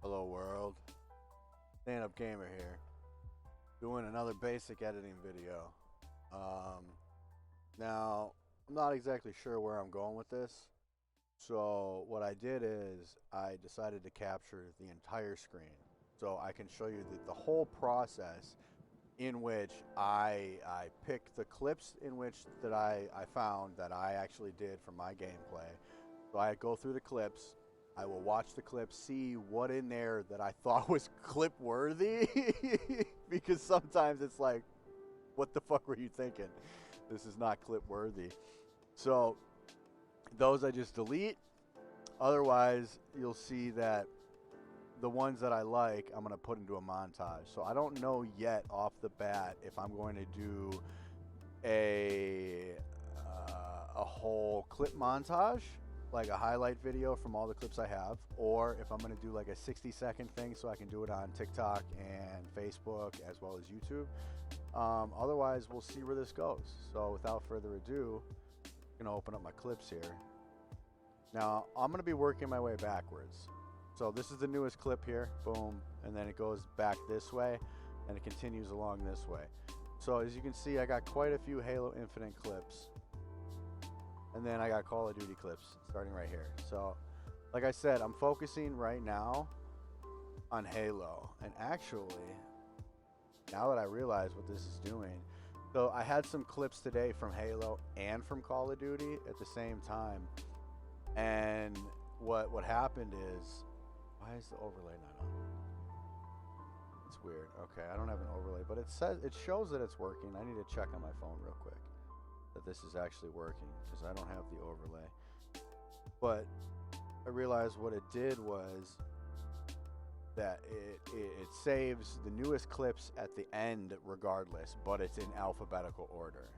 Hello world, Stand Up Gamer here, doing another basic editing video. Um, Now, I'm not exactly sure where I'm going with this, so what I did is I decided to capture the entire screen so I can show you the whole process in which I pick the clips in which that I found that I actually did for my gameplay. So I go through the clips. I will watch the clips, see what in there that I thought was clip worthy, because sometimes it's like, what the fuck were you thinking? This is not clip worthy. So those I just delete. Otherwise, you'll see that the ones that I like, I'm going to put into a montage. So I don't know yet off the bat if I'm going to do a a whole clip montage, like a highlight video from all the clips I have, or if I'm going to do like a 60-second thing so I can do it on TikTok and Facebook as well as YouTube. Otherwise, we'll see where this goes. So without further ado, I'm going to open up my clips here. Now, I'm going to be working my way backwards. So this is the newest clip here, boom, and then it goes back this way, and it continues along this way. So as you can see, I got quite a few Halo Infinite clips, and then I got Call of Duty clips starting right here. So like I said, I'm focusing right now on Halo, and actually, now that I realize what this is doing, so I had some clips today from Halo and from Call of Duty at the same time, and what happened is, why is the overlay not on? It's weird. Okay, I don't have an overlay, but it shows that it's working. I need to check on my phone real quick that this is actually working because I don't have the overlay. But I realized what it did was that it saves the newest clips at the end regardless, but it's in alphabetical order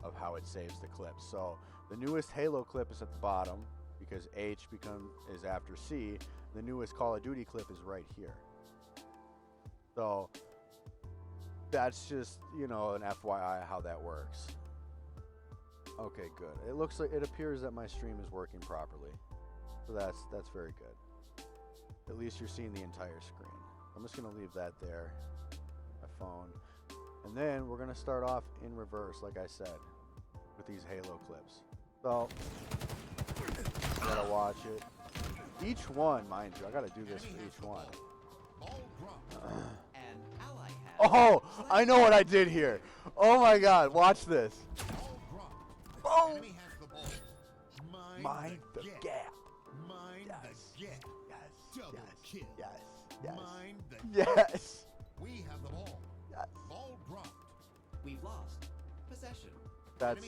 of how it saves the clips. So the newest Halo clip is at the bottom because H is after C. The newest Call of Duty clip is right here. So that's just, an FYI how that works. Okay, good. It appears that my stream is working properly. So that's very good. At least you're seeing the entire screen. I'm just going to leave that there, my phone. And then we're going to start off in reverse, like I said, with these Halo clips. So, I gotta watch it. Each one, mind you, I gotta do this for each one. Oh, I know what I did here. Oh my god, watch this. Oh! Mind the gap. Yes. Yes. Yes. Yes. Yes. We have the ball. Yes. Ball dropped. We've lost possession. That's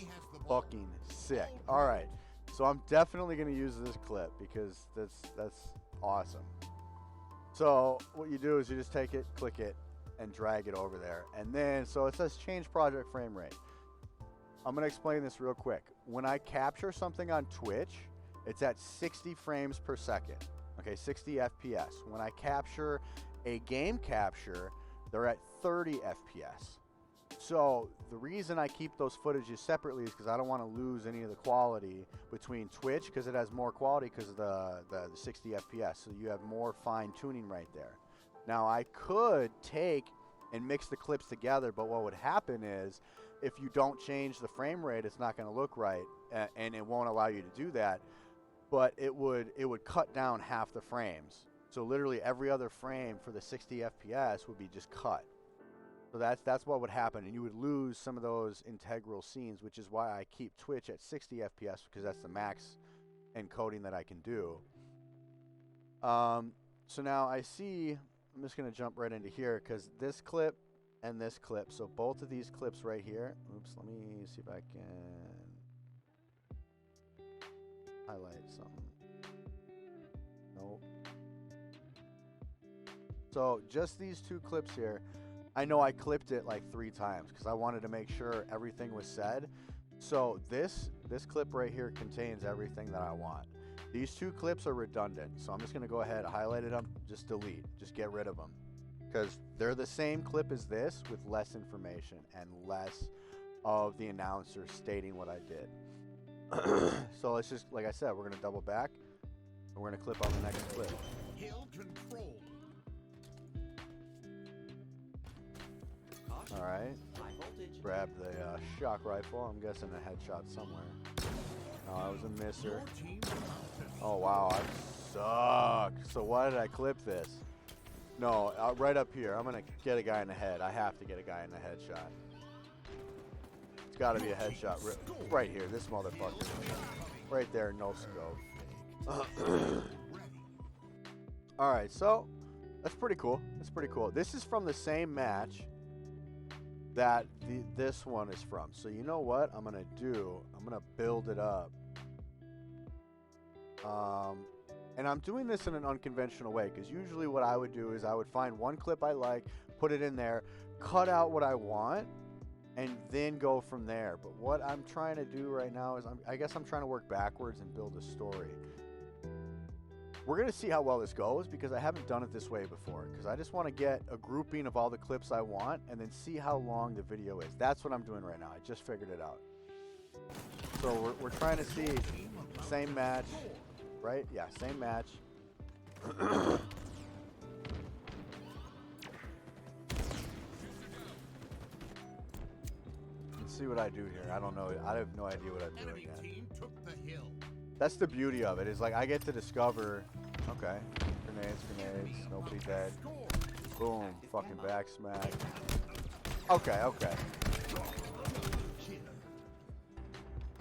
fucking sick. All right. So I'm definitely going to use this clip because that's awesome. So what you do is you just take it, click it, and drag it over there. And then, so it says change project frame rate. I'm going to explain this real quick. When I capture something on Twitch, it's at 60 frames per second. Okay, 60 FPS. When I capture a game capture, they're at 30 FPS. So the reason I keep those footages separately is because I don't want to lose any of the quality between Twitch, because it has more quality because of the 60 FPS. So you have more fine tuning right there. Now I could take and mix the clips together, but what would happen is if you don't change the frame rate, it's not going to look right, and it won't allow you to do that. But it would cut down half the frames. So literally every other frame for the 60 FPS would be just cut. So that's what would happen, and you would lose some of those integral scenes, which is why I keep Twitch at 60 FPS, because that's the max encoding that I can do. So now I see, I'm just going to jump right into here, because this clip and this clip, so both of these clips right here, oops, let me see if I can highlight something. Nope. So just these two clips here, I know I clipped it like 3 times because I wanted to make sure everything was said. So this clip right here contains everything that I want. These 2 clips are redundant, so I'm just going to go ahead, highlight them, just delete, just get rid of them, because they're the same clip as this with less information and less of the announcer stating what I did. So let's just, like I said, we're going to double back. And we're gonna clip on the next clip. Hill control. Caution. All right. High voltage. Grab the shock rifle. I'm guessing a headshot somewhere. No, I was a misser. Your team about to Oh wow, I suck. So why did I clip this? No, right up here. I'm gonna get a guy in the head. I have to get a guy in the headshot. It's got to be a headshot right here. This motherfucker. Right there, no scope. All right, so that's pretty cool. That's pretty cool. This is from the same match that this one is from. So you know what I'm gonna do? I'm gonna build it up. And I'm doing this in an unconventional way, because usually what I would do is I would find one clip I like, put it in there, cut out what I want, and then go from there. But what I'm trying to do right now is I guess I'm trying to work backwards and build a story. We're going to see how well this goes, because I haven't done it this way before, because I just want to get a grouping of all the clips I want and then see how long the video is. That's what I'm doing right now. I just figured it out. So we're trying to see same match, right? Yeah, same match. Let's see what I do here. I don't know. I have no idea what I'm doing enemy yet. team took the hill. That's the beauty of it, is like I get to discover, okay, grenades, nobody dead. Boom, fucking back smack. Okay.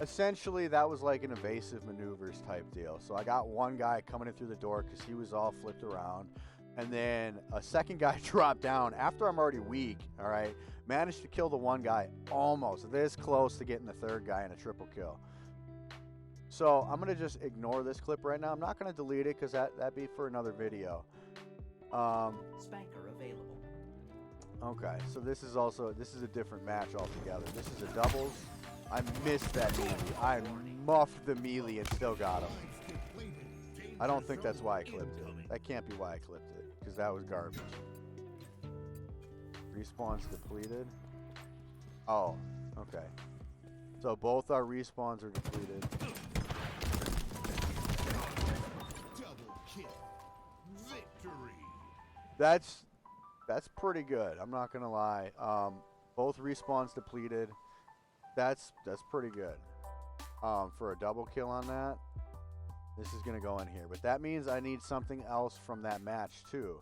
Essentially, that was like an evasive maneuvers type deal. So I got one guy coming in through the door because he was all flipped around. And then a second guy dropped down after I'm already weak, all right? Managed to kill the one guy almost this close to getting the third guy in a triple kill. So I'm going to just ignore this clip right now. I'm not going to delete it because that'd be for another video. Spanker available. Okay, so this is a different match altogether. This is a doubles. I missed that melee. I muffed the melee and still got him. I don't think that's why I clipped it. That can't be why I clipped it, because that was garbage. Respawns depleted. Oh, okay. So both our respawns are depleted. Double kill. Victory. That's pretty good. I'm not gonna lie. Both respawns depleted. That's pretty good. For a double kill on that, this is gonna go in here. But that means I need something else from that match too.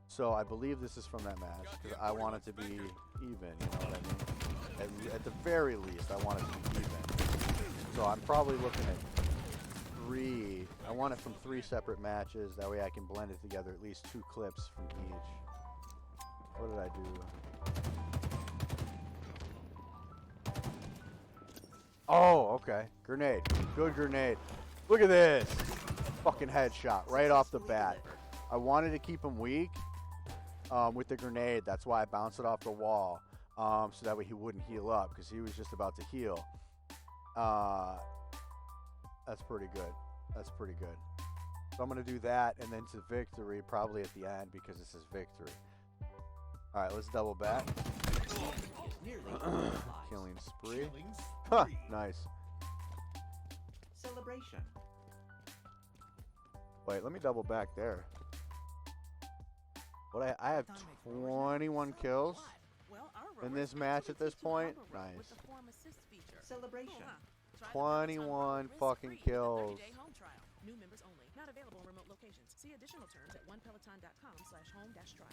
So I believe this is from that match, because I want it to be even. You know what I mean? At the very least, I want it to be even. So I'm probably looking at 3. I want it from 3 separate matches. That way I can blend it together, at least 2 clips from each. What did I do? Oh, okay. Grenade. Good grenade. Look at this. Fucking headshot right off the bat. I wanted to keep him weak with the grenade. That's why I bounced it off the wall. So that way he wouldn't heal up, because he was just about to heal. That's pretty good. That's pretty good. So I'm going to do that, and then to victory, probably at the end, because this is victory. All right, let's double back. Nearly Killing spree. Killing Huh, spree. nice. Celebration. Wait, let me double back there. What I have 21 kills in this match at this point. Nice. Celebration. 21 fucking kills. New members only. Not available in remote locations. See additional terms at onepeloton.com/home-trial.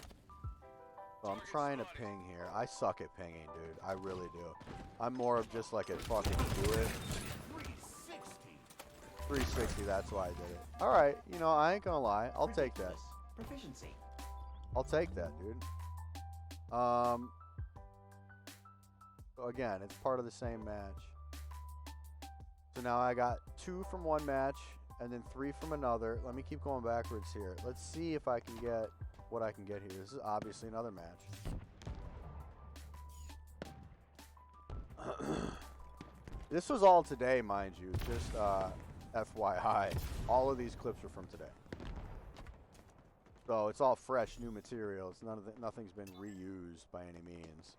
So I'm trying to ping here. I suck at pinging, dude. I really do. I'm more of just like a fucking do it. 360, that's why I did it. Alright, you know, I ain't gonna lie. I'll take that. Proficiency. I'll take that, dude. Again, it's part of the same match. So now I got 2 from one match and then 3 from another. Let me keep going backwards here. Let's see if I can get what I can get here. This is obviously another match. This was all today, mind you. Just FYI. All of these clips are from today. So it's all fresh, new materials. Nothing's been reused by any means.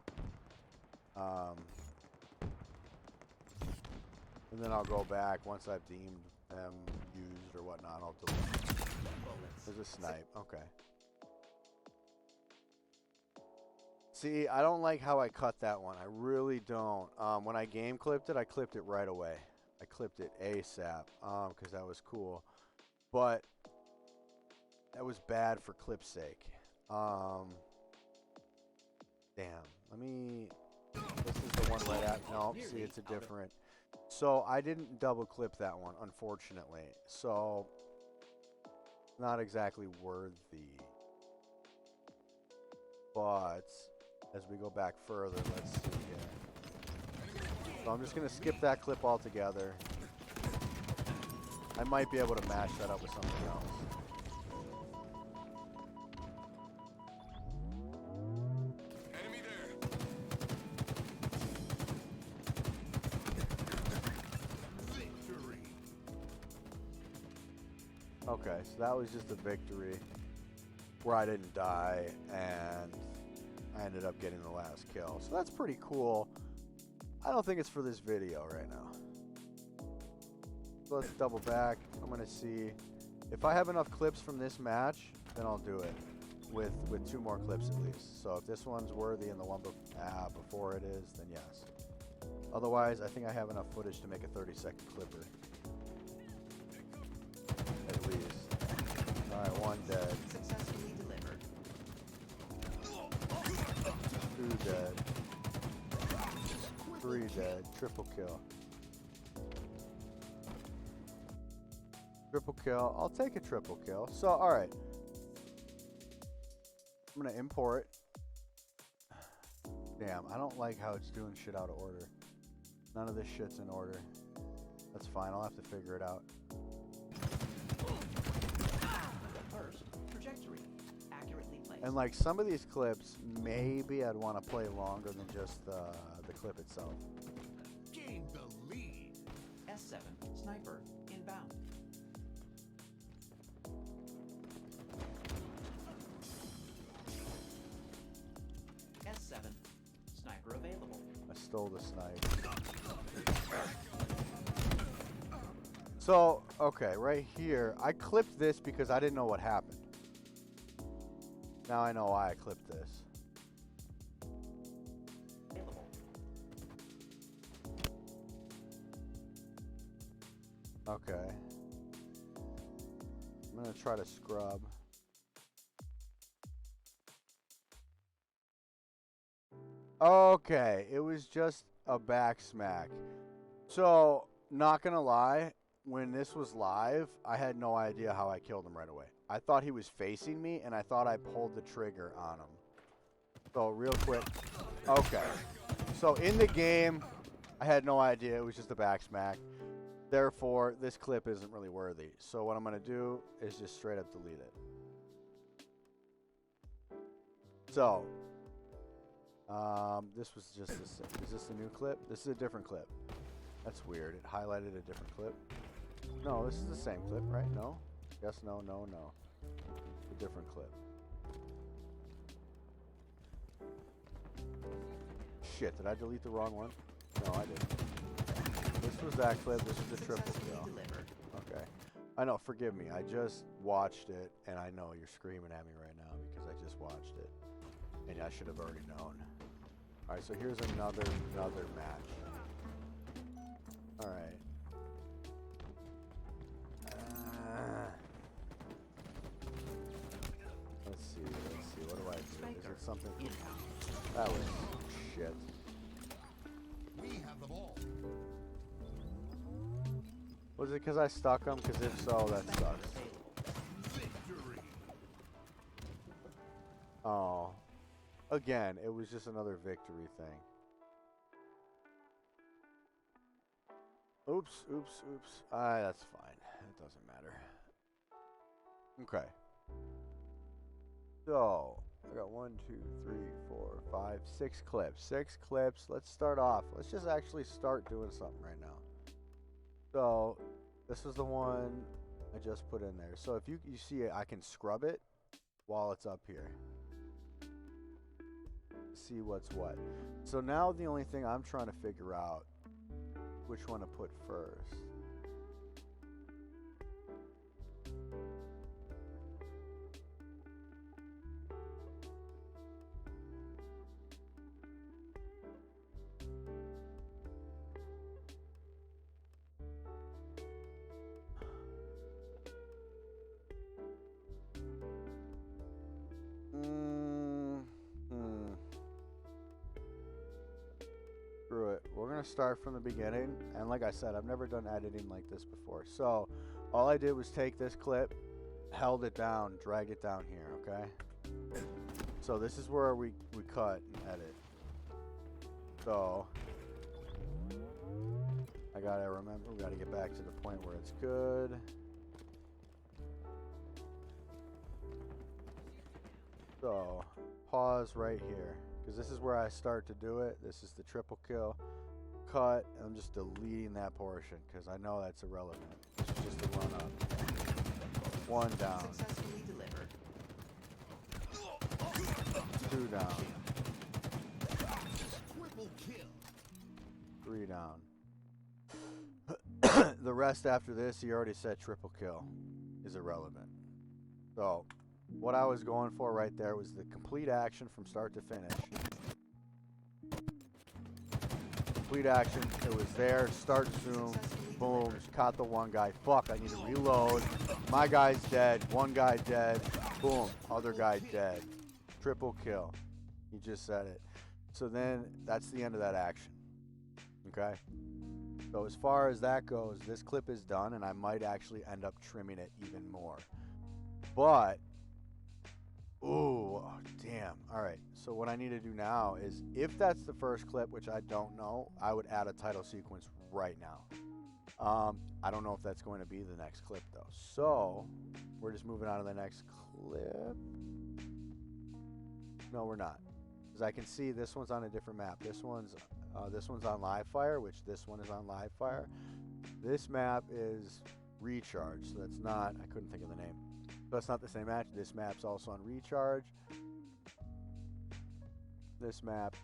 And then I'll go back once I've deemed am used or whatnot, I'll delete. Bullets. There's a snipe. Okay. See, I don't like how I cut that one. I really don't. When I game clipped it, I clipped it right away. I clipped it ASAP because that was cool. But that was bad for clip's sake. Damn. Let me... This is the one right at... No, see, it's a different... So I didn't double clip that one, unfortunately. So, not exactly worthy. But... as we go back further, let's see here. So I'm just going to skip that clip altogether. I might be able to match that up with something else. Enemy there. Victory. Okay, so that was just a victory where I didn't die and I ended up getting the last kill. So that's pretty cool. I don't think it's for this video right now. So let's double back. I'm going to see if I have enough clips from this match, then I'll do it with 2 more clips at least. So if this one's worthy and the one before it is, then yes. Otherwise, I think I have enough footage to make a 30-second clipper. At least. Alright, 1 dead. Successfully delivered. 2 dead. 3 dead. Triple kill. Triple kill. I'll take a triple kill. So, alright. I'm going to import. Damn, I don't like how it's doing shit out of order. None of this shit's in order. That's fine. I'll have to figure it out. First, trajectory. Accurately placed. And like some of these clips, maybe I'd want to play longer than just the clip itself. Gain the lead. S7, sniper, inbound. S7, sniper available. I stole the snipe. So, okay, right here, I clipped this because I didn't know what happened. Now I know why I clipped this. Available. Okay. I'm gonna try to scrub. Okay, it was just a back smack. So, not gonna lie, when this was live, I had no idea how I killed him right away. I thought he was facing me, and I thought I pulled the trigger on him. So, real quick. Okay. So, in the game, I had no idea. It was just a back smack. Therefore, this clip isn't really worthy. So, what I'm going to do is just straight up delete it. So, this was just this. Is this a new clip? This is a different clip. That's weird. It highlighted a different clip. No, this is the same clip, right? No? Yes, no, no, no. A different clip. Shit, did I delete the wrong one? No, I didn't. This was that clip. This is the triple Successfully kill. delivered. Okay. I know, forgive me. I just watched it, and I know you're screaming at me right now because I just watched it. And I should have already known. Alright, so here's another match. Alright. Let's see. What do I do? Is it something? Inbound. That was shit. We have the ball. Was it because I stuck him? Because if so, that Sniper sucks. available. Victory. Oh. Again, it was just another victory thing. Oops. That's fine. It doesn't matter. Okay. So, I got 1, 2, 3, 4, 5, 6 clips. 6 clips. Let's start off. Let's just actually start doing something right now. So, this is the one I just put in there. So, if you see it, I can scrub it while it's up here. See what's what. So now the only thing I'm trying to figure out which one to put first. to start from the beginning. And like I said, I've never done editing like this before. So all I did was take this clip, held it down, dragged it down here, okay? So this is where we cut and edit. So I gotta remember, we gotta get back to the point where it's good. So pause right here, because this is where I start to do it. This is the triple kill. Cut, and I'm just deleting that portion because I know that's irrelevant. This is just a run up. One down. Successfully delivered. 2 down. Triple kill. 3 down. The rest after this, he already said triple kill is irrelevant. So what I was going for right there was the complete action from start to finish. Complete action. It was there. Start zoom. Boom. Caught the one guy. Fuck, I need to reload. My guy's dead. One guy dead. Boom. Other guy dead. Triple kill. He just said it. So then that's the end of that action. Okay? So as far as that goes, this clip is done, and I might actually end up trimming it even more. But, ooh, oh, damn. All right. So what I need to do now is, if that's the first clip, which I don't know, I would add a title sequence right now. I don't know if that's going to be the next clip, though. So we're just moving on to the next clip. No, we're not. Because I can see this one's on a different map. This one's on Livefire, which this one is on Livefire. This map is Recharge, so that's not, I couldn't think of the name. So it's not the same match. This map's also on Recharge. This map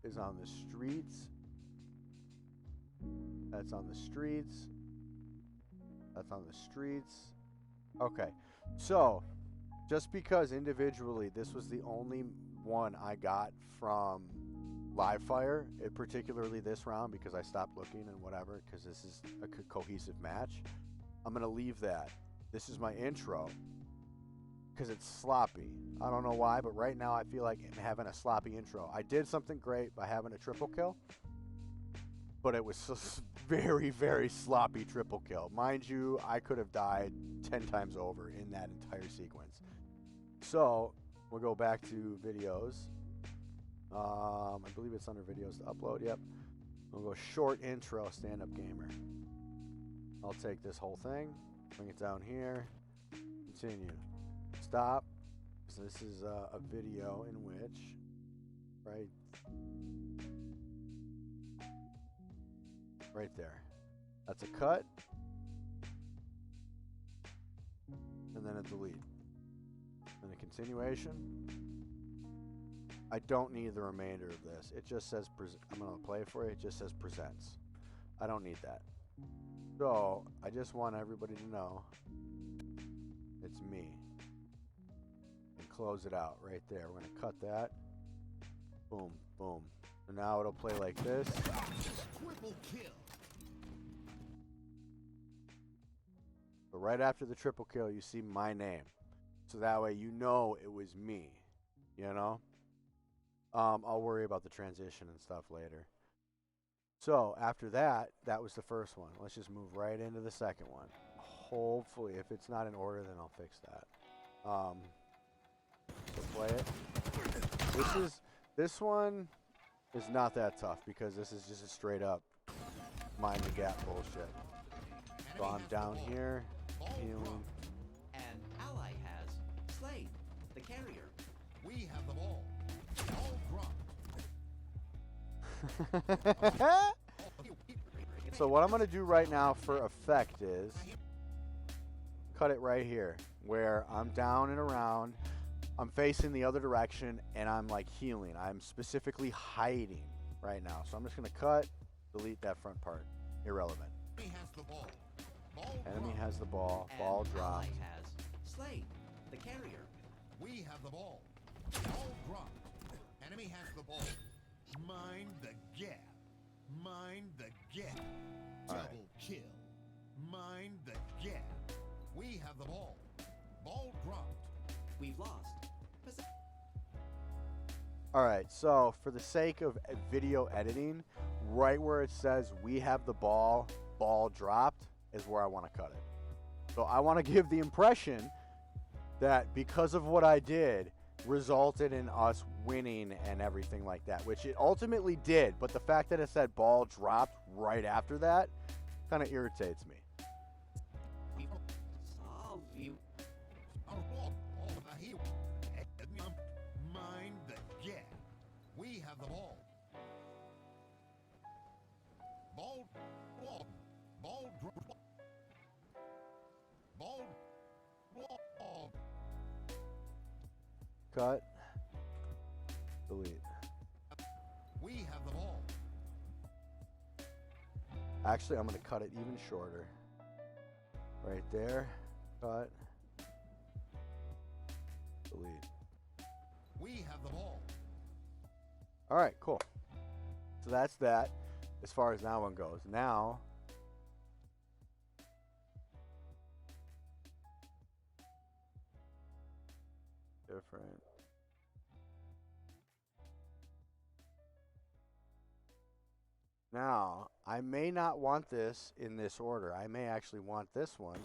is on the streets. That's on the streets. That's on the streets. Okay, so just because individually this was the only one I got from Livefire, particularly this round, because I stopped looking and whatever, because this is a cohesive match, I'm going to leave that. This is my intro because it's sloppy. I don't know why, but right now I feel like I'm having a sloppy intro. I did something great by having a triple kill, but it was a very, very sloppy triple kill. Mind you, I could have died 10 times over in that entire sequence. So we'll go back to videos. I believe it's under videos to upload. Yep. We'll go short intro, stand-up gamer. I'll take this whole thing, bring it down here, continue, stop. So this is a video in which, right there, that's a cut, and then a delete, and a continuation. I don't need the remainder of this. It just says, I'm going to play for you. It just says presents. I don't need that. So I just want everybody to know it's me. And close it out right there. We're going to cut that. Boom, boom. So now it'll play like this. Triple kill. So right after the triple kill, you see my name. So that way you know it was me. You know? I'll worry about the transition and stuff later. So after that, that was the first one. Let's just move right into the second one. Hopefully, if it's not in order, then I'll fix that. So play it. This one is not that tough because this is just a straight up mind the gap bullshit. So I'm down here, healing. An ally has Slade, the carrier. We have the ball. Ball dropped. So what I'm going to do right now for effect is cut it right here where I'm down and around. I'm facing the other direction and I'm like healing. I'm specifically hiding right now. So I'm just going to cut, delete that front part. Irrelevant. Enemy has the ball. Ball Enemy dropped. has the ball. An Ball ally dropped. has Slade, the carrier. We have the ball. Ball dropped. Enemy has the ball. Mind the gap. Mind the gap. All Double right. kill. Mind the gap. We have the ball. Ball dropped. We've lost. All right, so for the sake of video editing, right where it says we have the ball dropped is where I want to cut it. So I want to give the impression that because of what I did resulted in us winning and everything like that, which it ultimately did. But the fact that it said ball dropped right after that kind of irritates me. Solve you. Mind the gap. We have the ball. Ball. Cut. Delete. We have the ball. Actually, I'm going to cut it even shorter. Right there. Cut. Delete. We have the ball. All right, cool. So that's that as far as that one goes. Now, different. Now, I may not want this in this order. I may actually want this one.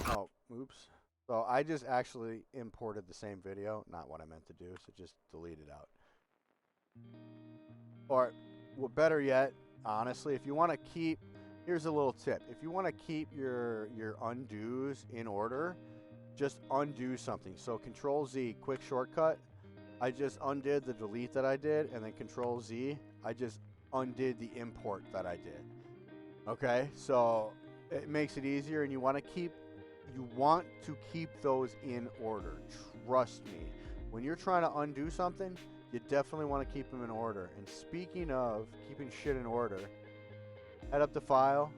Oh, oops. So I just actually imported the same video, not what I meant to do, so just delete it out. Or, well, better yet, honestly, if you want to keep, here's a little tip. If you want to keep your undos in order, just undo something. So Control Z, quick shortcut. I just undid the delete that I did, and then Control Z, I just undid the import that I did. Okay, so it makes it easier, and you want to keep those in order. Trust me. When you're trying to undo something, you definitely want to keep them in order. And speaking of keeping shit in order, head up to File,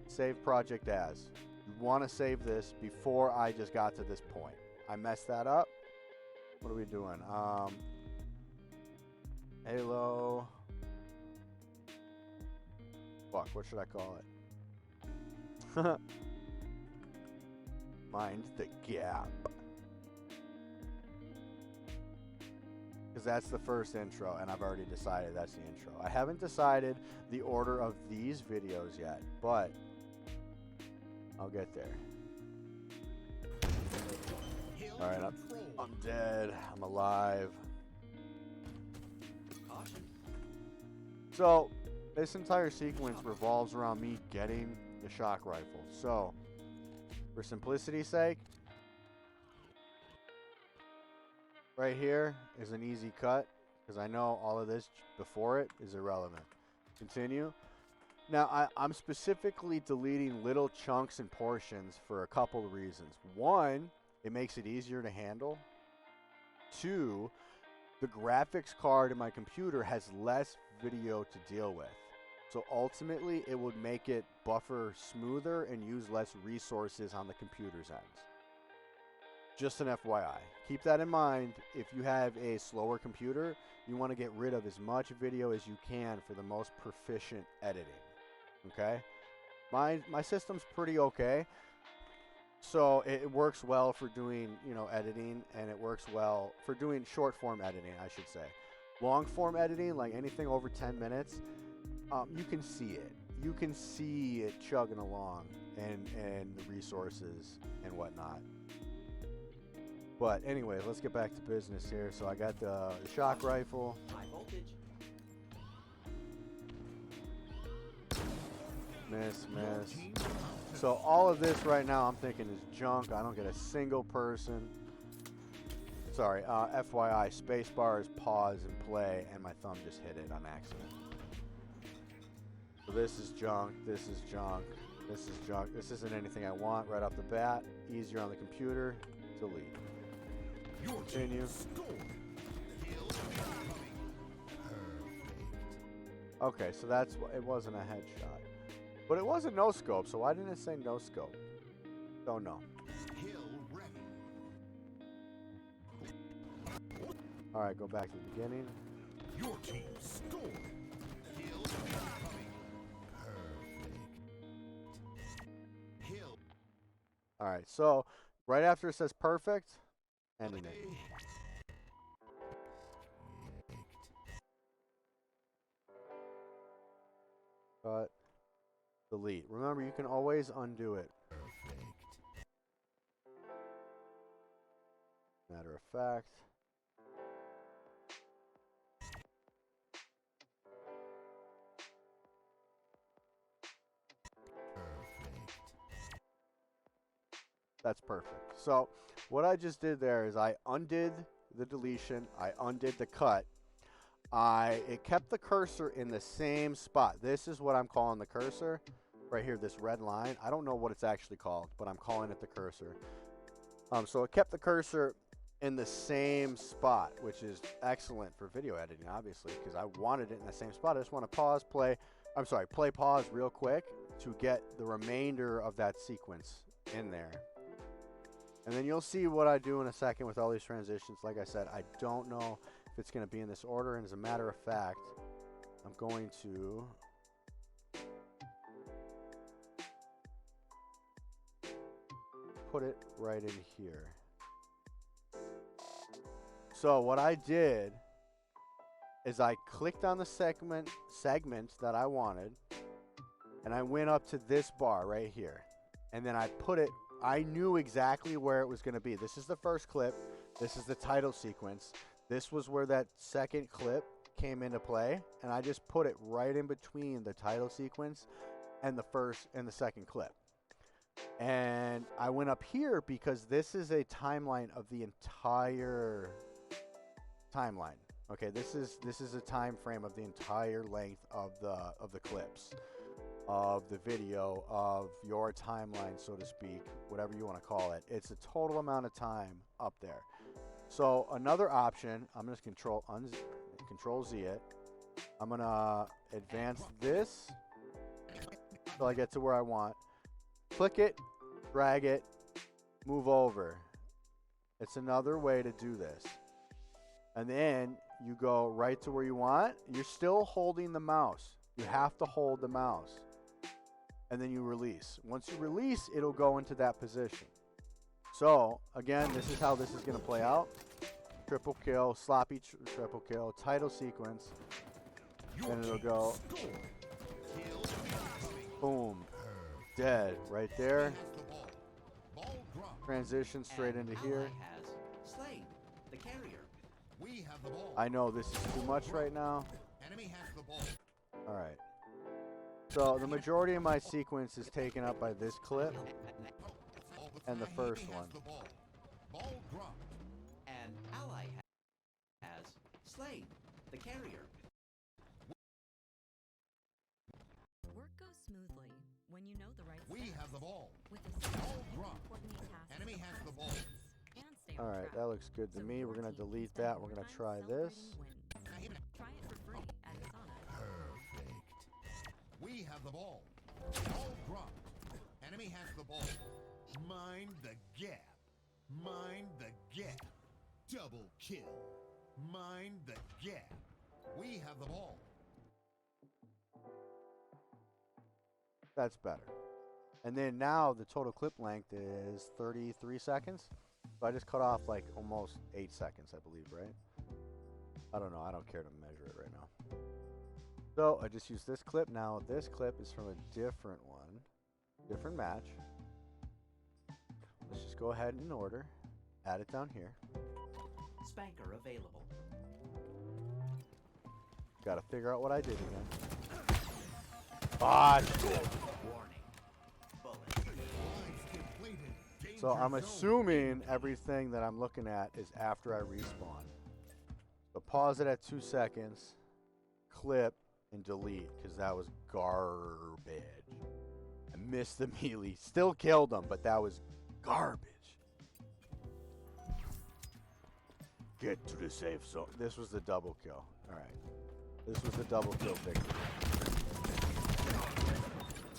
Save Project As. You want to save this before I just got to this point. I messed that up. What are we doing? Halo. Fuck, what should I call it? Mind the Gap. Because that's the first intro, and I've already decided that's the intro. I haven't decided the order of these videos yet, but I'll get there. Alright, I'm dead. I'm alive. Caution. So, this entire sequence revolves around me getting the shock rifle. So, for simplicity's sake, right here is an easy cut, because I know all of this before it is irrelevant. Continue. Now, I'm specifically deleting little chunks and portions for a couple of reasons. One, it makes it easier to handle. Two, the graphics card in my computer has less video to deal with. So ultimately, it would make it buffer smoother and use less resources on the computer's ends. Just an FYI. Keep that in mind. If you have a slower computer, you want to get rid of as much video as you can for the most proficient editing. Okay? My system's pretty okay. So it works well for doing, editing, and it works well for doing short form editing, I should say. Long form editing, like anything over 10 minutes, you can see it. You can see it chugging along and the resources and whatnot. But anyway, let's get back to business here. So I got the shock rifle. High voltage. Miss. So all of this right now I'm thinking is junk. I don't get a single person. Sorry, FYI, spacebar is pause and play, and my thumb just hit it on accident. So this is junk, this is junk, this is junk. This isn't anything I want right off the bat. Easier on the computer. Delete. Continue. Okay, so that's it wasn't a headshot. But it was a no scope, so why didn't it say no scope? Don't know. Alright, go back to the beginning. Your team scored. Hill incoming. Perfect. Hill. Alright, so right after it says perfect, ending it. Cut. Delete. Remember, you can always undo it. Perfect. Matter of fact. That's perfect. So what I just did there is I undid the deletion. I undid the cut. It kept the cursor in the same spot. This is what I'm calling the cursor. Right here, this red line. I don't know what it's actually called, but I'm calling it the cursor. So it kept the cursor in the same spot, which is excellent for video editing, obviously, because I wanted it in the same spot. I just want to play, pause real quick to get the remainder of that sequence in there. And then you'll see what I do in a second with all these transitions. Like I said, I don't know if it's going to be in this order. And as a matter of fact, I'm going to put it right in here. So what I did is I clicked on the segment that I wanted, and I went up to this bar right here. And then I put it, I knew exactly where it was going to be. This is the first clip. This is the title sequence. This was where that second clip came into play, and I just put it right in between the title sequence and the first and the second clip. And I went up here because this is a timeline of the entire timeline. Okay, this is a time frame of the entire length of the clips, of the video, of your timeline, so to speak, whatever you want to call it. It's a total amount of time up there. So another option, I'm just control Z it. I'm gonna advance this till I get to where I want. Click it, drag it, move over. It's another way to do this. And then you go right to where you want. You're still holding the mouse. You have to hold the mouse. And then you release. Once you release, it'll go into that position. So, again, this is how this is going to play out. Triple kill, sloppy triple kill, title sequence. And it'll go, boom, dead, right there. Transition straight An into ally here. has slain the carrier. We have the ball. I know this is too much right now. Enemy has the ball. All right. So the majority of my sequence is taken up by this clip and the first Enemy one. has the ball. Ball dropped. An ally has slain the carrier. Work goes smoothly when you know the right We steps. have the ball. With a system, Ball you can dropped. coordinate tasks Enemy has the across ball. teams and stay All on right, track. that looks good to So me. your We're going to team can delete spend that. more We're going to time try celebrating this. wins. Try it for free at Asana. Perfect. We have the ball. Ball dropped. Enemy has the ball. Mind the gap. Mind the gap. Double kill. Mind the gap. We have the ball. That's better. And then now the total clip length is 33 seconds. So I just cut off like almost 8 seconds, I believe, right? I don't know. I don't care to measure it right now. So I just used this clip. Now this clip is from a different one, different match. Let's just go ahead in order. Add it down here. Spanker available. Got to figure out what I did again. Botched it. Warning. Bullet. Lives completed. So Danger I'm zone. assuming everything that I'm looking at is after I respawn. So pause it at 2 seconds, clip, and delete, because that was garbage. I missed the melee. Still killed him, but that was garbage. Get to the safe zone. This was the double kill. All right. This was the double kill victory.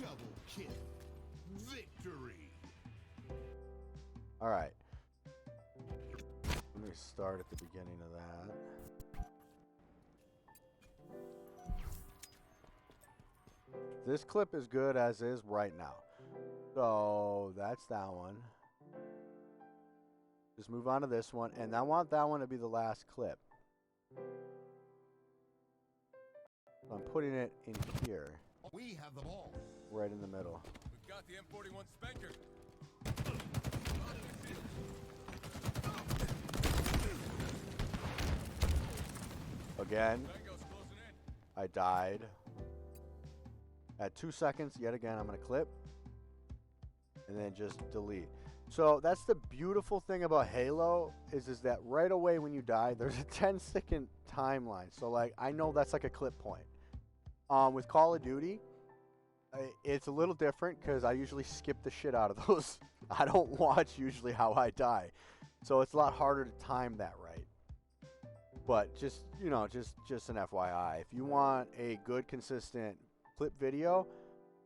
Double kill. Victory. All right. Let me start at the beginning of that. This clip is good as is right now. So that's that one. Just move on to this one. And I want that one to be the last clip. So I'm putting it in here. We have the ball. Right in the middle. We've got the M41 Spanker. Again, Tango's closing in. I died. At 2 seconds, yet again, I'm going to clip. And then just delete. So that's the beautiful thing about Halo is that right away when you die, there's a 10-second timeline. So like I know that's like a clip point. With Call of Duty, it's a little different because I usually skip the shit out of those. I don't watch usually how I die. So it's a lot harder to time that right. But just, you know, just an FYI. If you want a good, consistent clip video,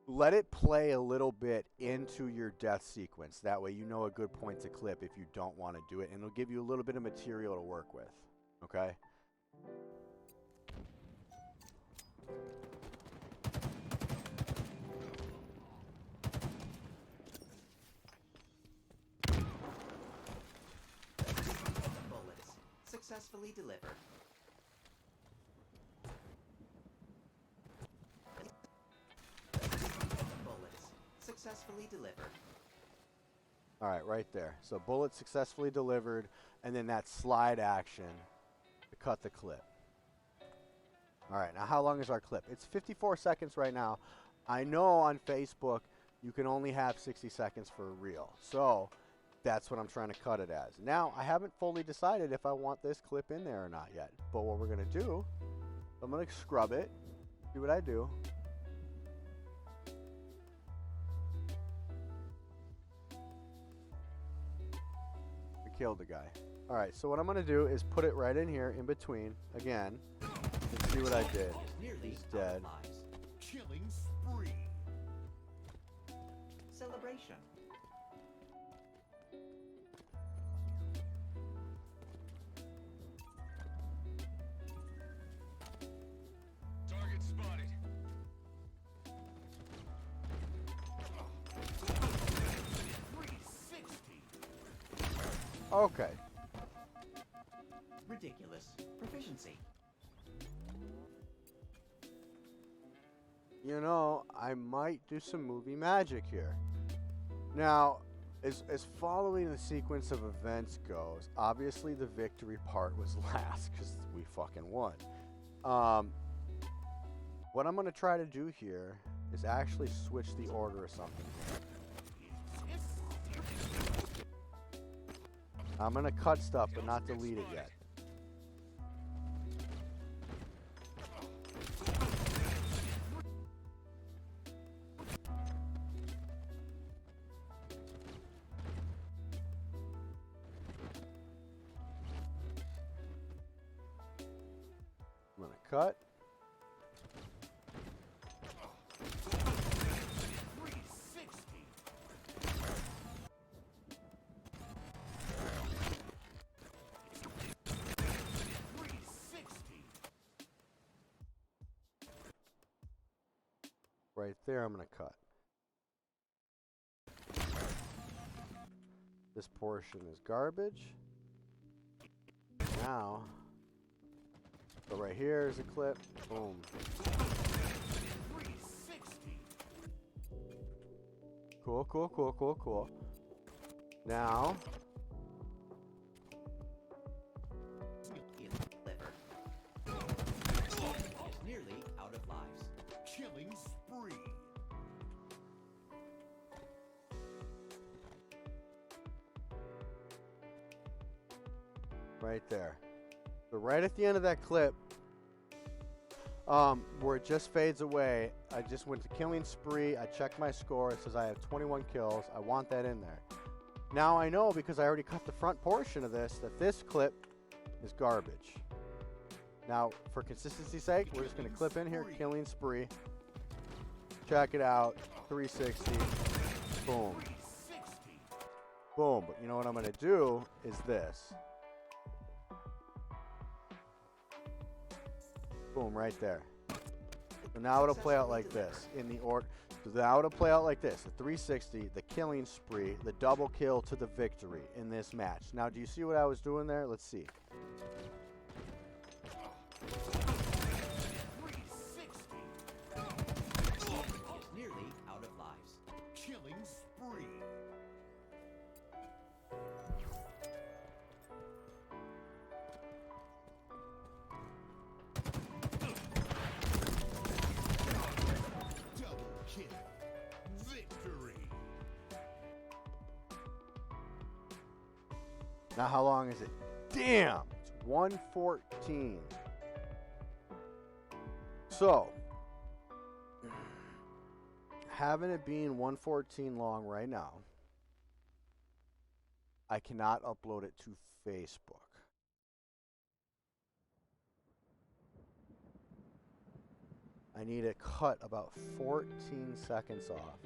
let it play a little bit into your death sequence. That way you know a good point to clip if you don't want to do it. And it'll give you a little bit of material to work with. Okay? Bullets successfully delivered. Bullets successfully delivered. All right, right there. So bullet successfully delivered, and then that slide action to cut the clip. All right, now how long is our clip? It's 54 seconds right now. I know on Facebook you can only have 60 seconds for a reel. So that's what I'm trying to cut it as. Now, I haven't fully decided if I want this clip in there or not yet. But what we're going to do, I'm going to scrub it, see what I do. Killed the guy. All right, so what I'm going to do is put it right in here in between again and see what I did. Nearly He's out of dead. lives. Killing spree. Celebration. Target spotted. Okay. Ridiculous. Proficiency. You know, I might do some movie magic here. Now, as following the sequence of events goes, obviously the victory part was last because we fucking won. What I'm going to try to do here is actually switch the order of something. I'm going to cut stuff, but not delete it yet. I'm going to cut. Right there, I'm going to cut. This portion is garbage. Now, so right here is a clip. Boom. Cool, cool, cool, cool, cool. Now, Delivered. Is nearly out of lives. Killing spree. right there. So right at the end of that clip, where it just fades away, I just went to killing spree. I checked my score. It says I have 21 kills. I want that in there. Now I know, because I already cut the front portion of this, that this clip is garbage. Now, for consistency's sake, we're just going to clip in here, killing spree. Check it out, 360. Boom. Boom. But you know what I'm going to do is this. Boom, right there. So now it'll play out like this in the order. So now it'll play out like this: the 360, the killing spree, the double kill to the victory in this match. Now, do you see what I was doing there? Let's see. Now, how long is it? Damn! It's 1:14. So, having it being 1:14 long right now, I cannot upload it to Facebook. I need to cut about 14 seconds off.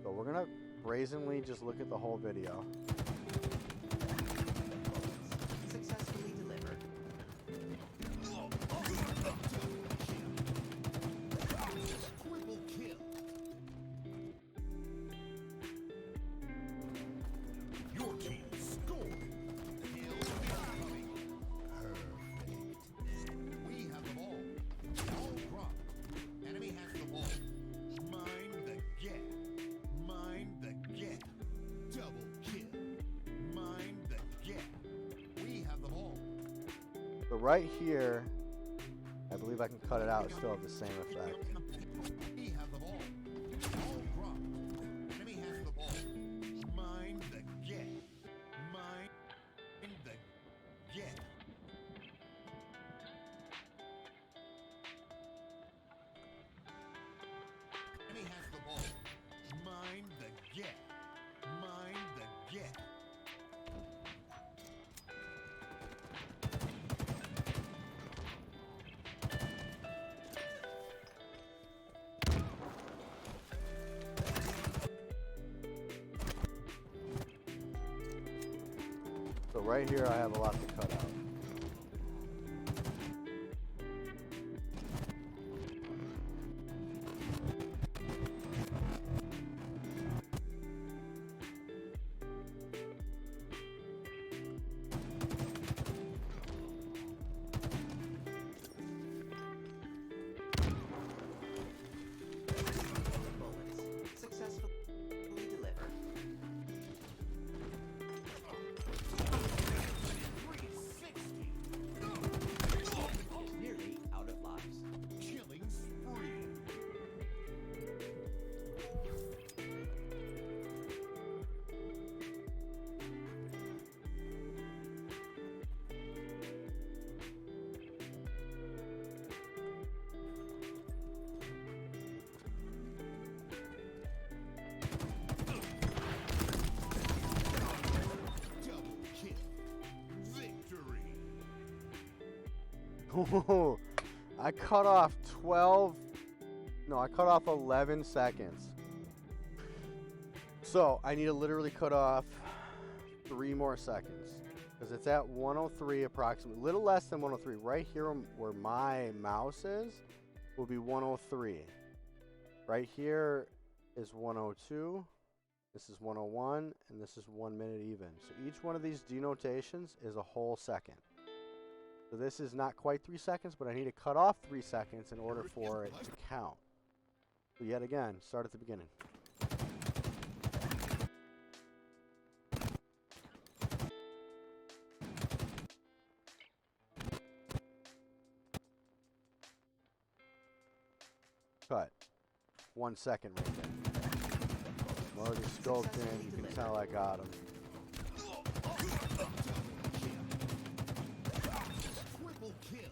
So we're going to brazenly just look at the whole video. Successfully delivered. Triple kill. Your team scored. Kills incoming. Perfect. We have the ball. Ball dropped. Enemy has the ball. Mind the gap. Mind the gap. Double kill. Mind the gap. We have the ball. So right here, I believe I can cut it out, still have the same effect. We have the ball. Ball dropped. Enemy has the ball. Mind the gap. Mind the gap. Enemy has the ball. Mind the gap. Mind the gap. So right here, I have a lot to cut out. Bullets. Successfully delivered. 360. Nearly out of lives. Killing spree. Double kill. Victory. I cut off 12. No, I cut off 11 seconds. So I need to literally cut off 3 more seconds. Because it's at 103 approximately. A little less than 103. Right here where my mouse is will be 103. Right here is 102. This is 101. And this is 1 minute even. So each one of these denotations is a whole second. So this is not quite 3 seconds, but I need to cut off 3 seconds in order for it to count. So yet again, start at the beginning. Cut. 1 second right there. I'm already scoped in. You can tell I got him. Triple kill.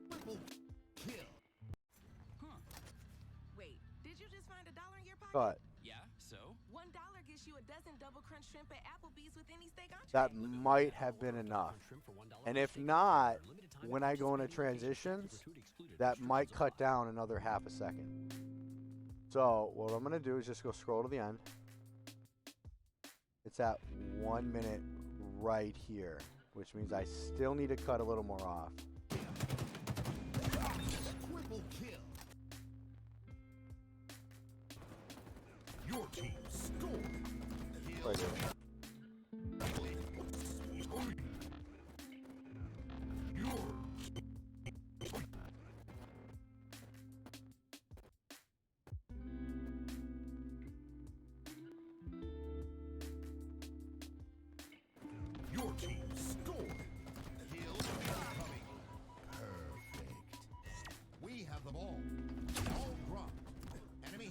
Triple kill. Wait, did you just find $1 in your pocket? Cut. Yeah, so? $1 gets you a dozen double crunch shrimp at Applebee's with any steak entree. That might have been enough. And if not, when I go into transitions, that might cut down another half a second. So what I'm going to do is just go scroll to the end. It's at 1 minute right here, which means I still need to cut a little more off. Triple kill. Your team scored. Right here. Your team scored. Kills incoming. Perfect. We have the ball. Ball dropped. Enemy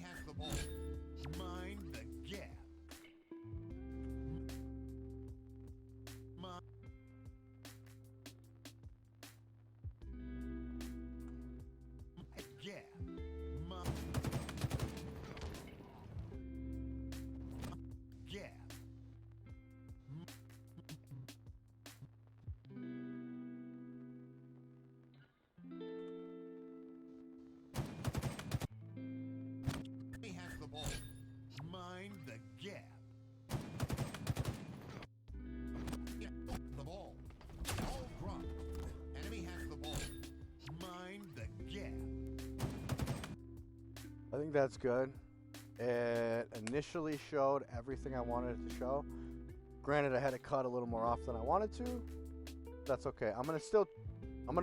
think that's good. It initially showed everything I wanted it to show. Granted, I had to cut a little more off than I wanted to. That's okay. I'm gonna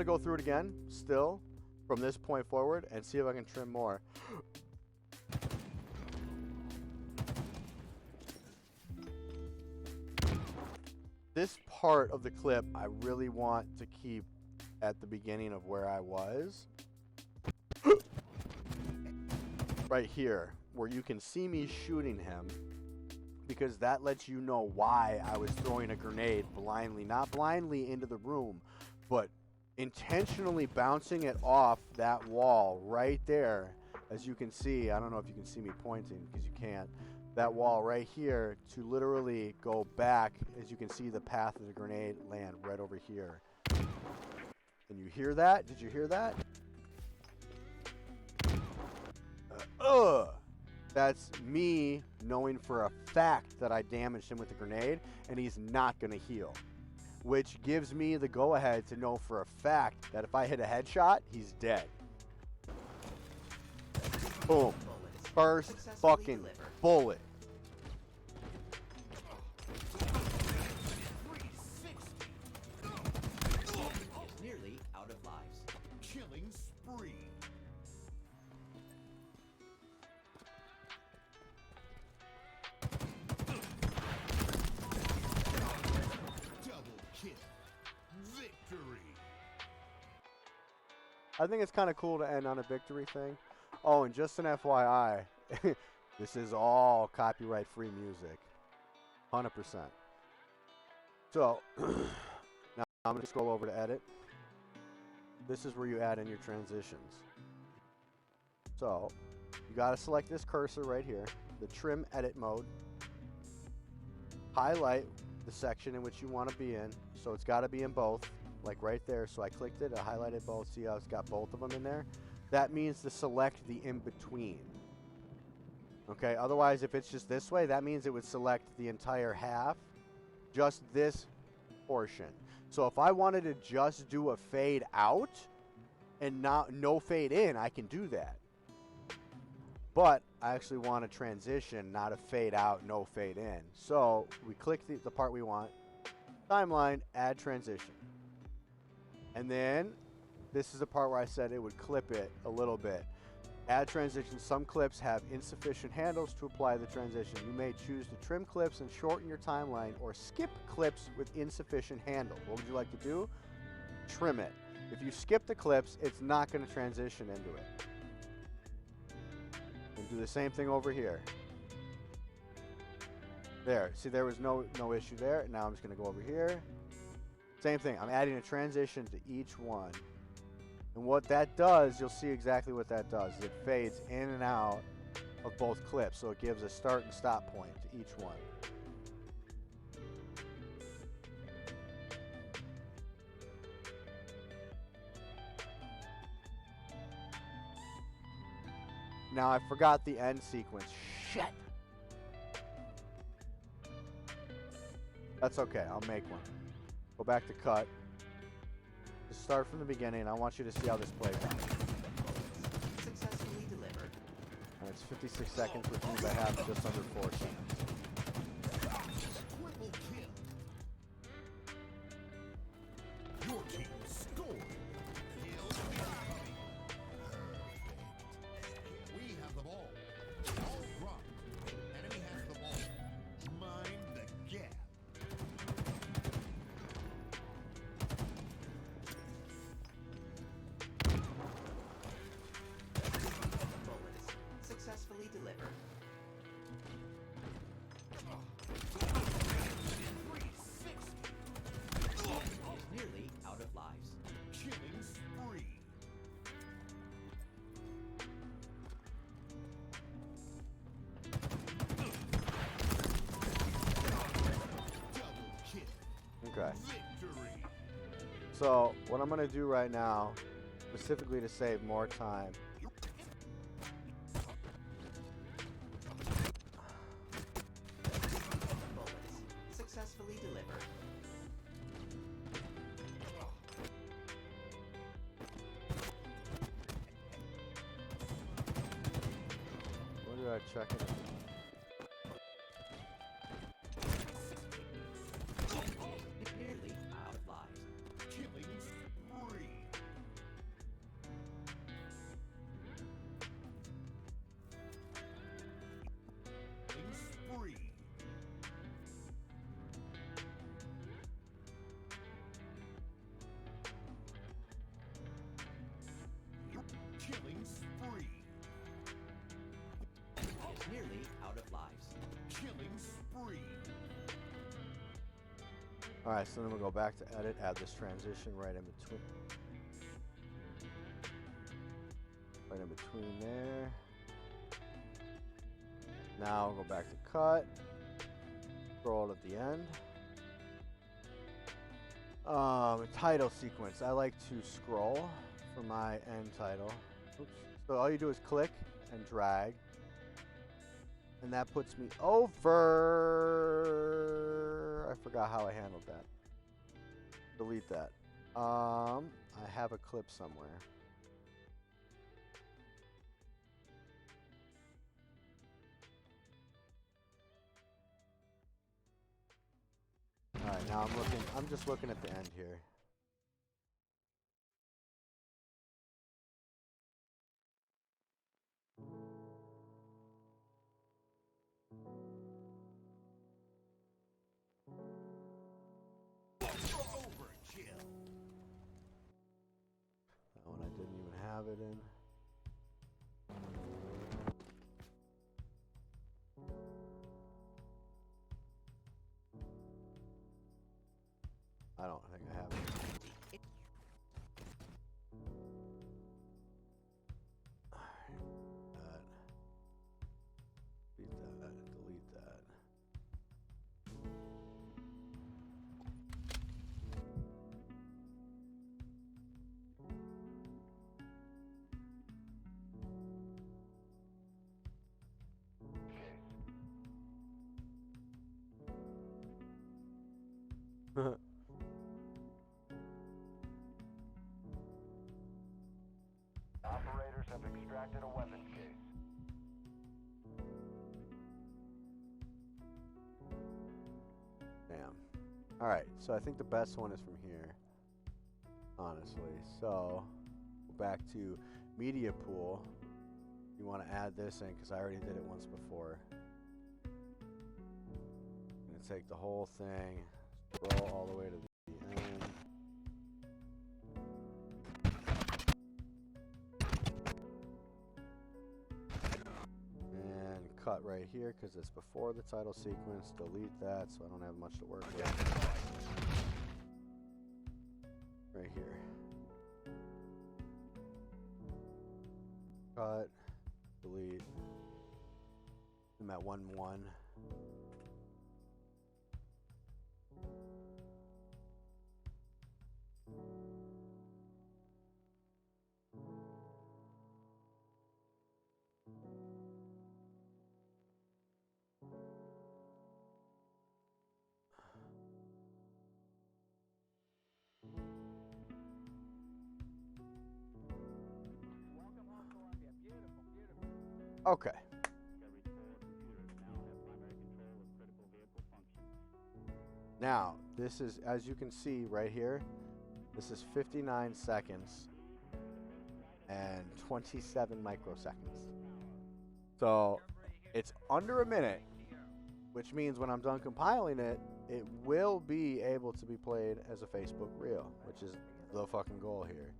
go through it again, still, from this point forward, and see if I can trim more. This part of the clip, I really want to keep at the beginning of where I was. Right here, where you can see me shooting him, because that lets you know why I was throwing a grenade blindly. Not blindly into the room, but intentionally bouncing it off that wall right there. As you can see, I don't know if you can see me pointing because you can't. That wall right here to literally go back. As you can see, the path of the grenade land right over here. And you hear that? Did you hear that? That's me knowing for a fact that I damaged him with a grenade and he's not going to heal. Which gives me the go-ahead to know for a fact that if I hit a headshot, he's dead. Boom. First fucking bullet. Is nearly out of lives. Killing spree. Double kill. Victory. I think it's kind of cool to end on a victory thing. Oh, and just an FYI, this is all copyright-free music. 100%. So, now I'm going to scroll over to edit. This is where you add in your transitions. So, you got to select this cursor right here, the trim edit mode. Highlight the section in which you want to be in. So it's got to be in both, like right there. So I clicked it, I highlighted both. See how it's got both of them in there? That means to select the in-between. Okay, otherwise if it's just this way, that means it would select the entire half, just this portion. So if I wanted to just do a fade out and no fade in, I can do that. But I actually want a transition, not a fade out, no fade in. So we click the part we want, timeline, add transition. And then this is the part where I said it would clip it a little bit. Add transition. Some clips have insufficient handles to apply the transition. You may choose to trim clips and shorten your timeline or skip clips with insufficient handles. What would you like to do? Trim it. If you skip the clips, it's not going to transition into it. And do the same thing over here. There. See, there was no issue there. Now I'm just going to go over here. Same thing. I'm adding a transition to each one. And what that does, you'll see exactly what that does. It fades in and out of both clips. So it gives a start and stop point to each one. Now I forgot the end sequence. Shit. That's okay. I'll make one. Go back to cut. Just start from the beginning. I want you to see how this plays out. Successfully delivered. And it's 56 seconds, which means I have just under 4 seconds. Triple kill. Your team scored. Kill incoming. Perfect. We have the ball. Ball dropped. Enemy has the ball. Mind the gap. Bonus. Successfully delivered. 360. Is nearly out of lives. Killing spree. Double kill. Okay. Victory. So what I'm going to do right now, specifically to save more time, Bonus. Successfully delivered. Start checking it. Nearly out of lives. Killing spree. Killing spree. Killing spree. Is nearly out of lives. Killing spree. Alright, so then we'll go back to edit, add this transition right in between. Right in between there. Now we'll go back to cut. Scroll at the end. Title sequence. I like to scroll for my end title. Oops. So all you do is click and drag. And that puts me over. I forgot how I handled that. Delete that. I have a clip somewhere. Alright, now I'm just looking at the end here. Overkill. That one I didn't even have it in. I don't think I have it. Delete that, delete that. Operators have extracted a weapons case. Damn. Alright, so I think the best one is from here. Honestly. So, go back to media pool. You want to add this in because I already did it once before. I'm going to take the whole thing, scroll all the way to the end. And cut right here because it's before the title sequence. Delete that so I don't have much to work with. Right here. Cut. Delete. I'm at 1-1. Okay. Now, this is, as you can see right here, this is 59 seconds and 27 microseconds. So, it's under a minute, which means when I'm done compiling it, it will be able to be played as a Facebook Reel, which is the fucking goal here.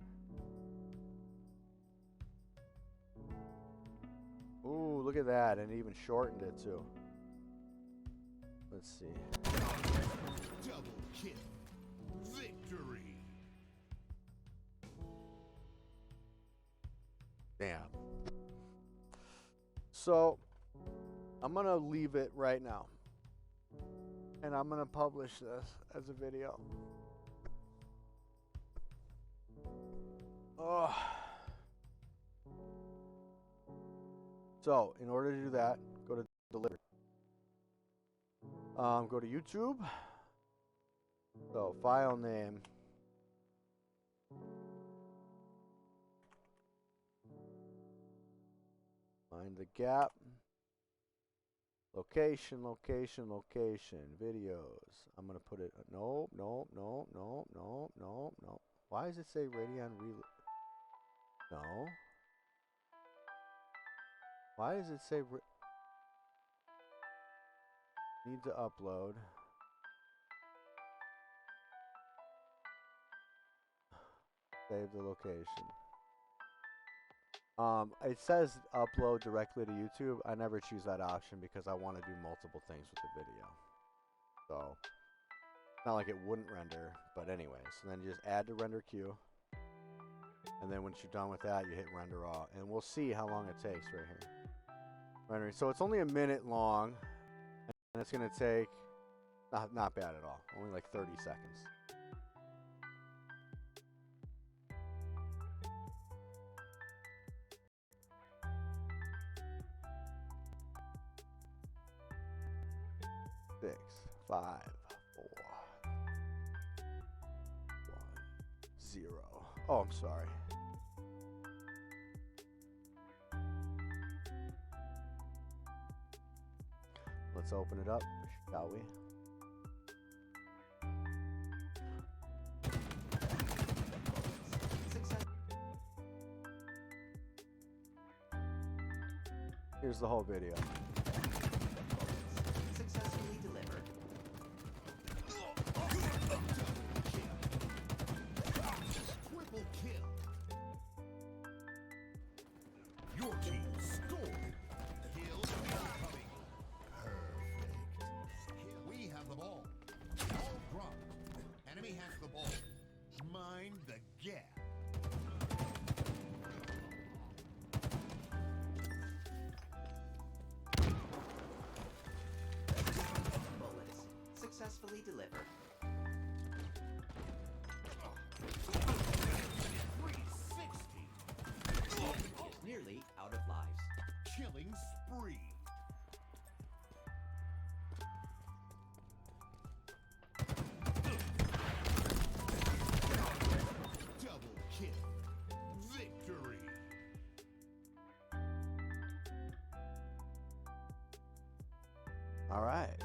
Ooh, look at that, and it even shortened it too. Let's see. Double kill. Victory. Damn. So, I'm going to leave it right now. And I'm going to publish this as a video. Oh. So, in order to do that, go to deliver. Go to YouTube. So, file name. Find the gap. Location, location, location. Videos. I'm gonna put it. No, no, no, no, no, no, no. Why does it say Radeon Reload? No. Why does it say need to upload? Save the location. It says upload directly to YouTube. I never choose that option because I want to do multiple things with the video. So, it's not like it wouldn't render, but anyways. So then you just add to render queue. And then once you're done with that, you hit render all. And we'll see how long it takes right here. Rendering. So it's only a minute long. And it's going to take, not bad at all. Only like 30 seconds. Six, 5, 4, 1, 0. Oh, I'm sorry. Let's open it up, shall we? Here's the whole video. Successfully delivered. Triple kill. Your team scored. Kill incoming. Perfect. We have the ball. All dropped. Enemy has the ball. Mind the gap. Bullets. Successfully delivered. 360. Nearly out of lives. Killing spree. Double kill. Victory. All right.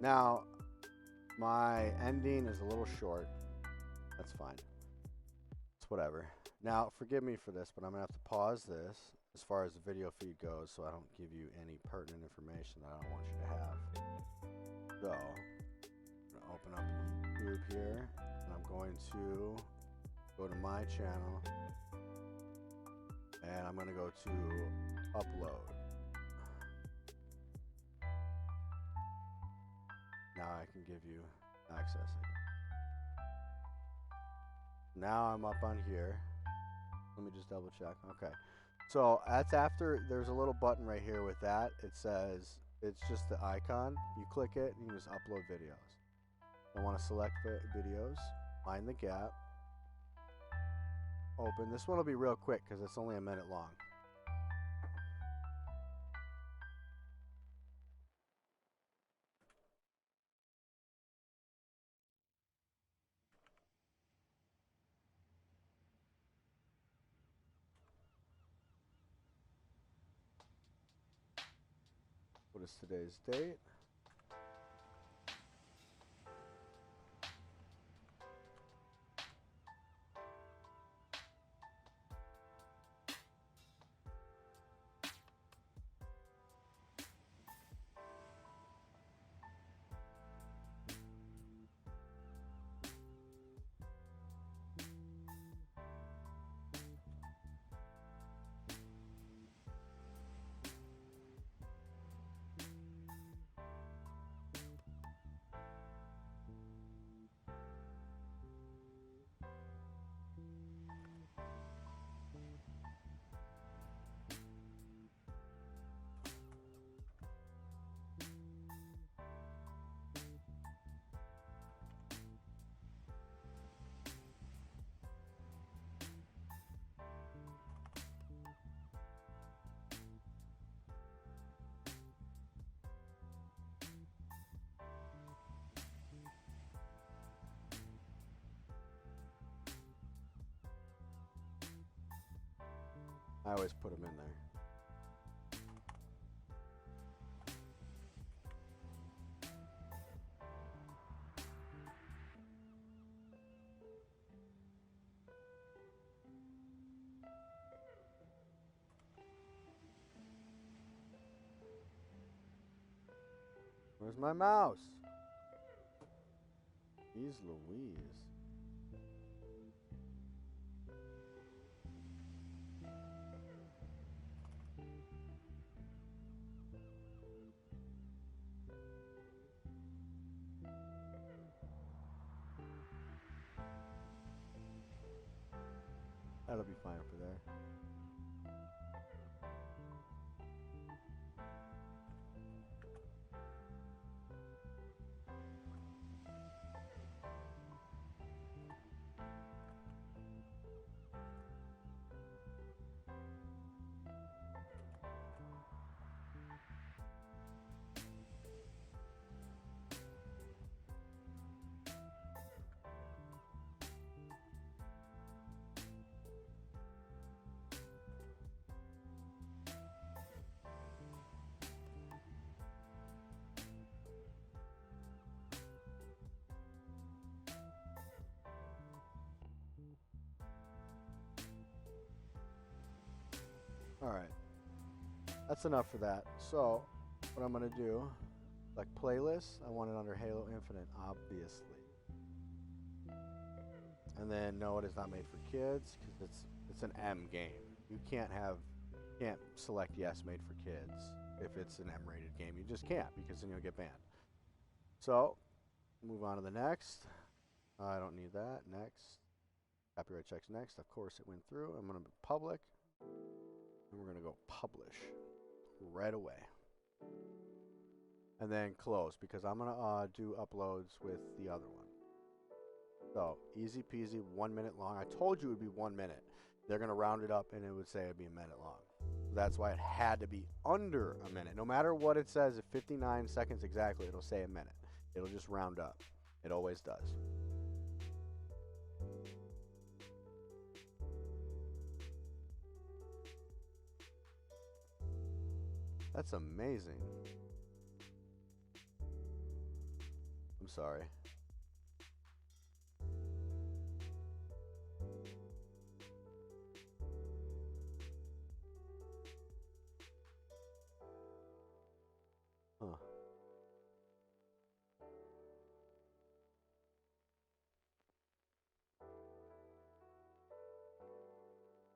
Now, my ending is a little short. That's fine. It's whatever. Now, forgive me for this, but I'm going to have to pause this as far as the video feed goes so I don't give you any pertinent information that I don't want you to have. So, I'm going to open up YouTube here, and I'm going to go to my channel, and I'm going to go to upload. Now I can give you access. Now I'm up on here. Let me just double check. Okay. So that's after there's a little button right here with that. It says, it's just the icon. You click it and you just upload videos. I want to select videos, find the gap, open. This one will be real quick because it's only a minute long. What is today's date? I always put them in there. Where's my mouse? Jeez Louise. That'll be fine for there. Alright. That's enough for that. So, what I'm going to do, like playlists, I want it under Halo Infinite, obviously. And then, no, it is not made for kids, because it's an M game. You can't select yes, made for kids, if it's an M-rated game. You just can't, because then you'll get banned. So, move on to the next. I don't need that. Next. Copyright checks next. Of course, it went through. I'm going to be public. And we're going to go publish right away. And then close, because I'm going to do uploads with the other one. So, easy peasy, 1 minute long. I told you it would be 1 minute. They're going to round it up and it would say it would be a minute long. So that's why it had to be under a minute. No matter what it says, at 59 seconds exactly, it'll say a minute. It'll just round up. It always does. That's amazing. I'm sorry. Huh.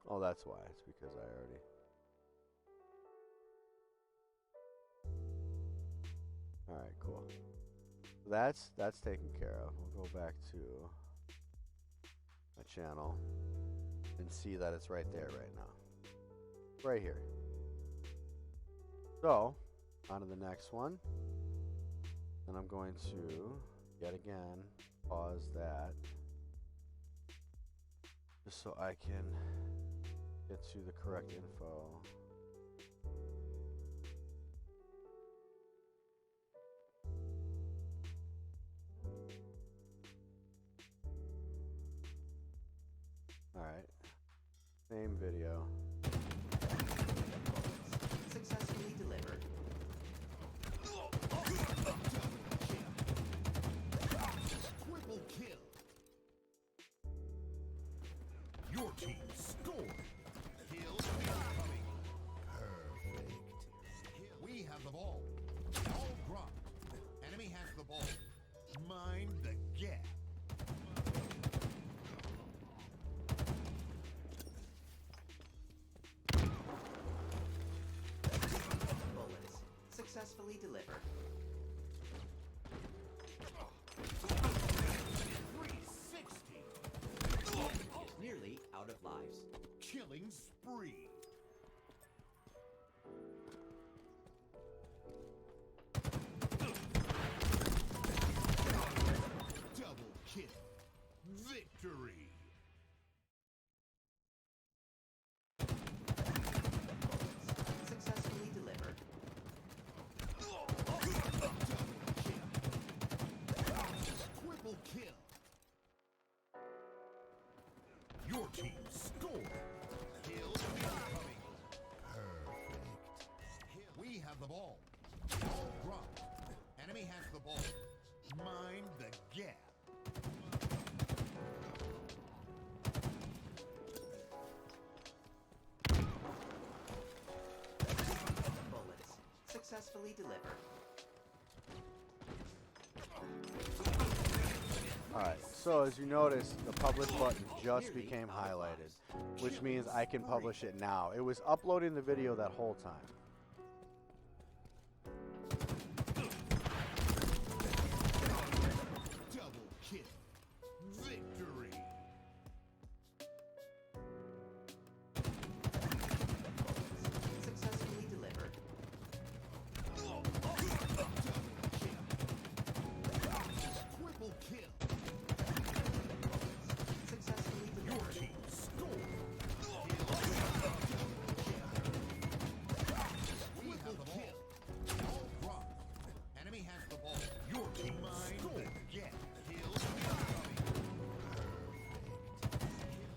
Oh, that's why. It's because I already... Alright, cool. That's taken care of. We'll go back to my channel and see that it's right there right now. Right here. So, on to the next one. And I'm going to, yet again, pause that. Just so I can get to the correct info. Alright. Same video. Successfully delivered. Triple kill. Your team scored. Kill incoming. Perfect. We have the ball. All dropped. Enemy has the ball. Mind the gap. Bullets. Successfully delivered. 360. Is nearly out of lives. Killing spree. Double kill. Victory. Successfully delivered. Triple kill. Your team scored. Kill incoming. Perfect. We have the ball. Ball dropped. Enemy has the ball. Mind the gap. Bullets. Successfully delivered. Alright, so as you notice, the publish button just became highlighted, which means I can publish it now. It was uploading the video that whole time. Double kill. Victory. Successfully delivered. Double kill. Triple kill. Successfully Your delivered. team scored. We have the ball. Ball dropped. Enemy has the ball. Your team scored. Get kill.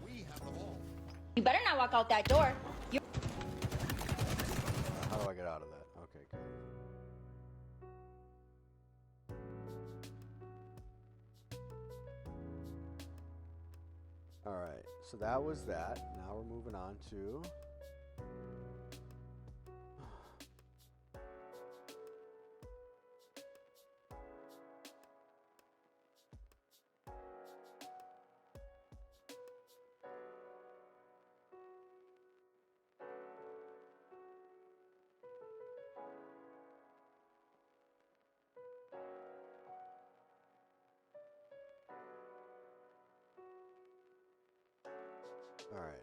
We have the ball. You better not walk out that door. How do I get out of that? Okay, good. Alright, so that was that. Now we're moving on to... Alright.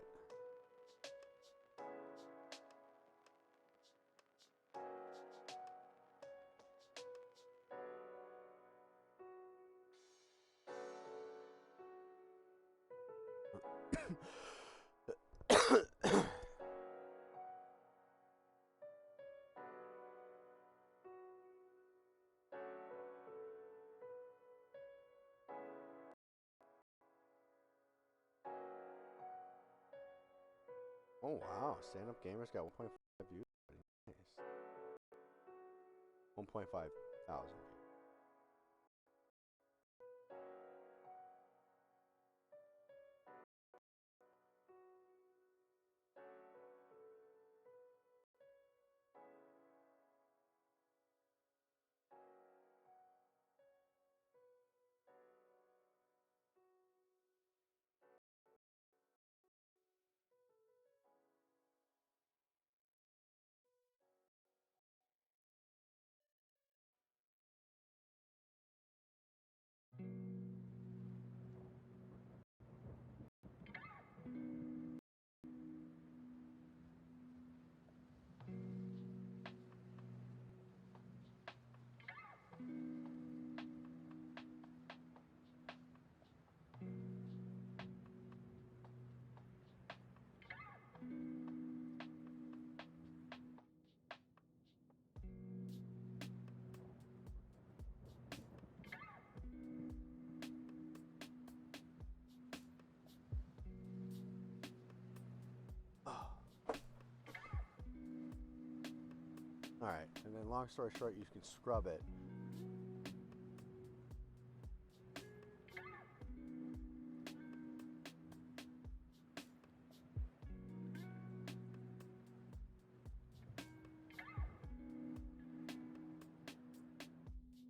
Oh wow, Stand Up Gamers got 1.5 views. Nice. 1.5 thousand. Alright, and then long story short, you can scrub it.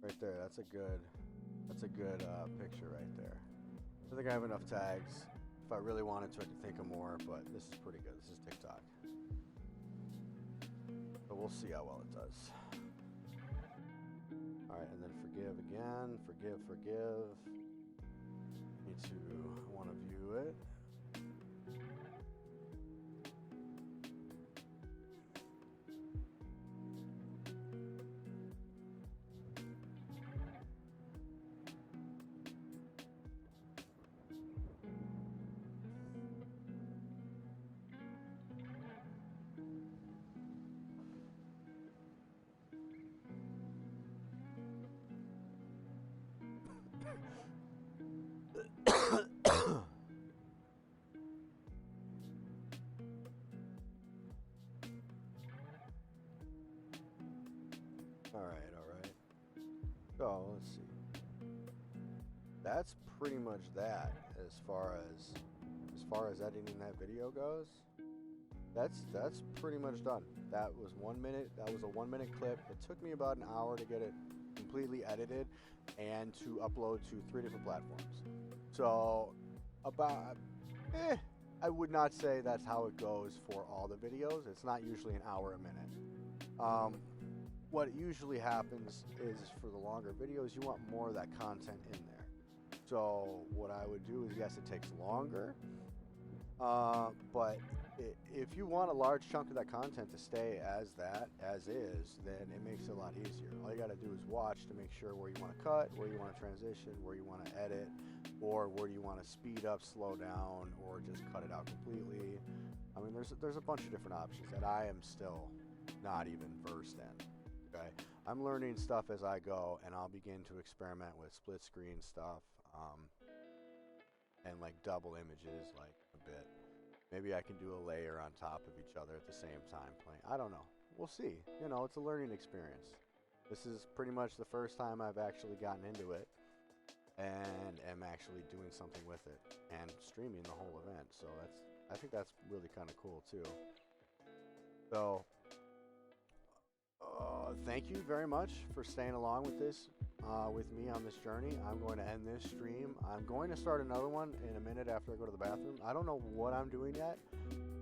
Right there, that's a good picture right there. I think I have enough tags. If I really wanted to, I could think of more, but this is pretty good. This is TikTok. But we'll see how well it does. Alright, and then forgive again. Forgive. I want to view it. Alright. So, let's see. That's pretty much that as far as editing that video goes. That's pretty much done. That was 1 minute. That was a 1 minute clip. It took me about an hour to get it completely edited and to upload to 3 different platforms. So about, I would not say that's how it goes for all the videos. It's not usually an hour a minute. What usually happens is for the longer videos, you want more of that content in there. So what I would do is, yes, it takes longer, but if you want a large chunk of that content to stay as is, then it makes it a lot easier. All you got to do is watch to make sure where you want to cut, where you want to transition, where you want to edit, or where you want to speed up, slow down, or just cut it out completely. I mean, there's a bunch of different options that I am still not even versed in. Okay, I'm learning stuff as I go, and I'll begin to experiment with split screen stuff, and like double images, like a bit. Maybe I can do a layer on top of each other at the same time playing. I don't know. We'll see. You know, it's a learning experience. This is pretty much the first time I've actually gotten into it and am actually doing something with it and streaming the whole event. So I think that's really kind of cool too. So thank you very much for staying along with this, with me on this journey. I'm going to end this stream. I'm going to start another one in a minute after I go to the bathroom. I don't know what I'm doing yet.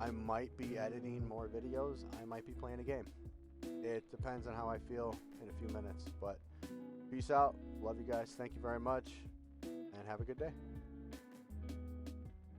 I might be editing more videos. I might be playing a game. It depends on how I feel in a few minutes. But peace out. Love you guys. Thank you very much. And have a good day.